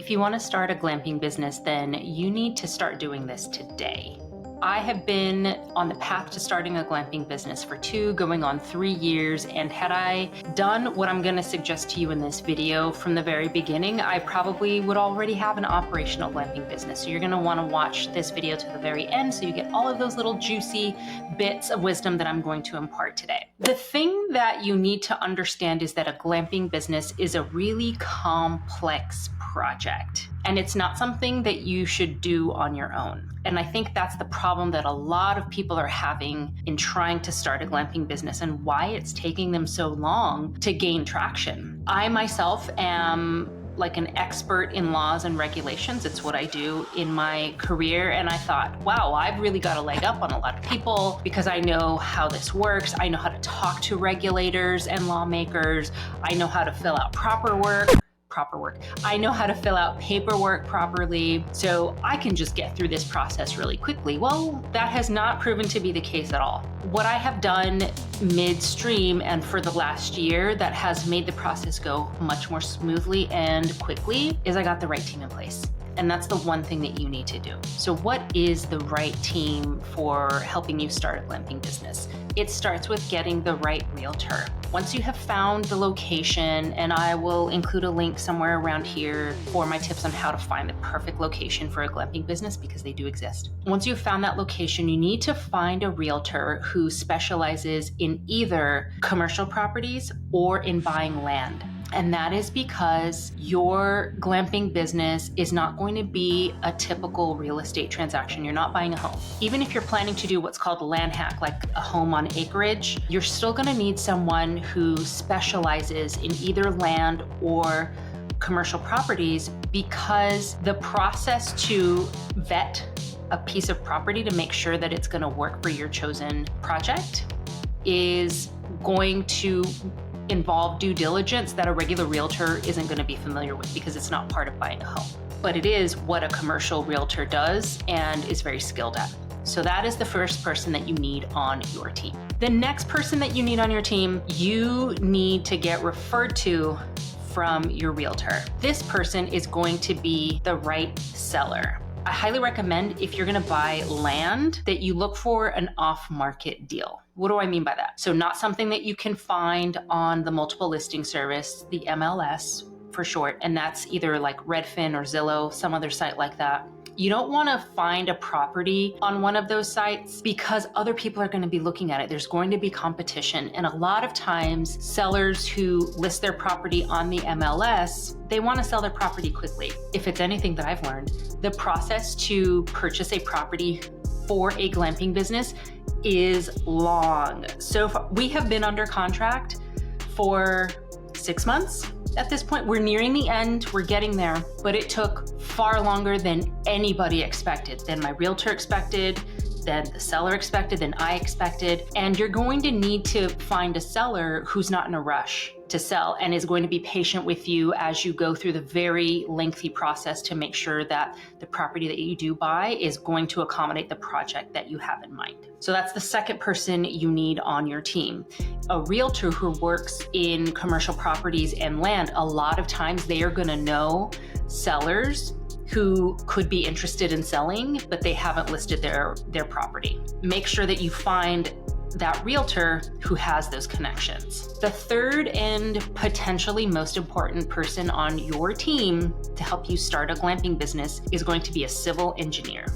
If you want to start a glamping business, then you need to start doing this today. I have been on the path to starting a glamping business for 2, going on 3 years, and had I done what I'm going to suggest to you in this video from the very beginning, I probably would already have an operational glamping business. So you're going to want to watch this video to the very end so you get all of those little juicy bits of wisdom that I'm going to impart today. The thing that you need to understand is that a glamping business is a really complex project, and it's not something that you should do on your own. And I think that's the problem that a lot of people are having in trying to start a glamping business and why it's taking them so long to gain traction. I myself am like an expert in laws and regulations. It's what I do in my career. And I thought, wow, I've really got a leg up on a lot of people because I know how this works. I know how to talk to regulators and lawmakers. I know how to fill out proper work. I know how to fill out paperwork properly, so I can just get through this process really quickly. Well, that has not proven to be the case at all. What I have done midstream and for the last year that has made the process go much more smoothly and quickly is I got the right team in place. And that's the one thing that you need to do. So what is the right team for helping you start a glamping business? It starts with getting the right realtor. Once you have found the location, and I will include a link somewhere around here for my tips on how to find the perfect location for a glamping business, because they do exist. Once you've found that location, you need to find a realtor who specializes in either commercial properties or in buying land. And that is because your glamping business is not going to be a typical real estate transaction. You're not buying a home. Even if you're planning to do what's called a land hack, like a home on acreage, you're still going to need someone who specializes in either land or commercial properties, because the process to vet a piece of property to make sure that it's going to work for your chosen project is going to involve due diligence that a regular realtor isn't going to be familiar with, because it's not part of buying a home. But it is what a commercial realtor does and is very skilled at. So that is the first person that you need on your team. The next person that you need on your team, you need to get referred to from your realtor. This person is going to be the right seller. I highly recommend, if you're going to buy land, that you look for an off-market deal. What do I mean by that? So not something that you can find on the multiple listing service, the MLS for short, and that's either like Redfin or Zillow, some other site like that. You don't want to find a property on one of those sites because other people are going to be looking at it. There's going to be competition. And a lot of times, sellers who list their property on the MLS, they want to sell their property quickly. If it's anything that I've learned, the process to purchase a property for a glamping business is long. So we have been under contract for 6 months. At this point, we're nearing the end, we're getting there, but it took far longer than anybody expected, than my realtor expected, than the seller expected, than I expected. And you're going to need to find a seller who's not in a rush to sell and is going to be patient with you as you go through the very lengthy process to make sure that the property that you do buy is going to accommodate the project that you have in mind. So that's the second person you need on your team. A realtor who works in commercial properties and land, a lot of times they are going to know sellers who could be interested in selling, but they haven't listed their property. Make sure that you find that realtor who has those connections. The third and potentially most important person on your team to help you start a glamping business is going to be a civil engineer.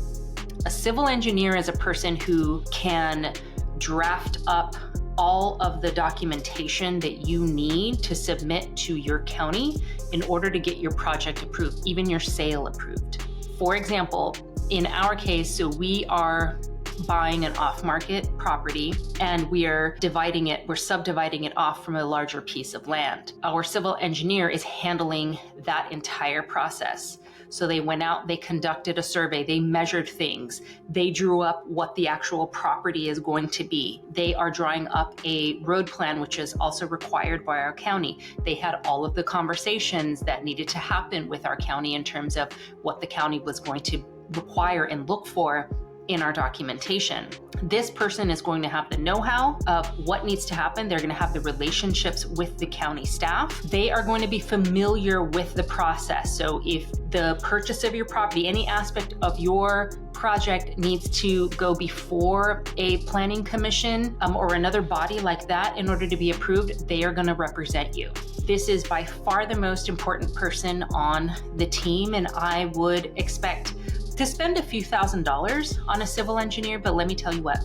A civil engineer is a person who can draft up all of the documentation that you need to submit to your county in order to get your project approved, even your sale approved. For example, in our case, so we are buying an off-market property and we're subdividing it off from a larger piece of land. Our civil engineer is handling that entire process. So they went out, they conducted a survey, they measured things, they drew up what the actual property is going to be. They are drawing up a road plan, which is also required by our county. They had all of the conversations that needed to happen with our county in terms of what the county was going to require and look for in our documentation. This person is going to have the know-how of what needs to happen. They're going to have the relationships with the county staff. They are going to be familiar with the process. So if the purchase of your property, any aspect of your project needs to go before a planning commission or another body like that in order to be approved, they are going to represent you. This is by far the most important person on the team, and I would expect to spend a few $1,000s on a civil engineer, but let me tell you what,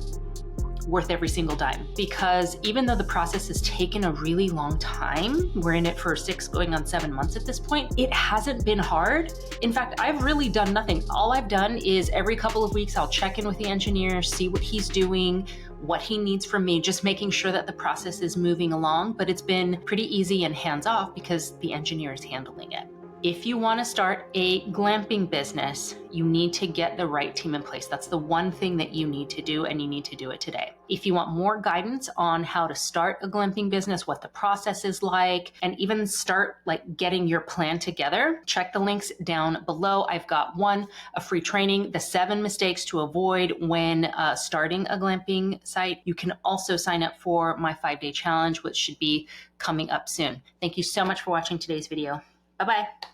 worth every single dime. Because even though the process has taken a really long time, we're in it for 6 going on 7 months at this point, it hasn't been hard. In fact, I've really done nothing. All I've done is every couple of weeks, I'll check in with the engineer, see what he's doing, what he needs from me, just making sure that the process is moving along. But it's been pretty easy and hands off because the engineer is handling it. If you want to start a glamping business, you need to get the right team in place. That's the one thing that you need to do, and you need to do it today. If you want more guidance on how to start a glamping business, what the process is like, and even start getting your plan together, check the links down below. I've got a free training, the 7 mistakes to avoid when starting a glamping site. You can also sign up for my 5-day challenge, which should be coming up soon. Thank you so much for watching today's video. Bye-bye.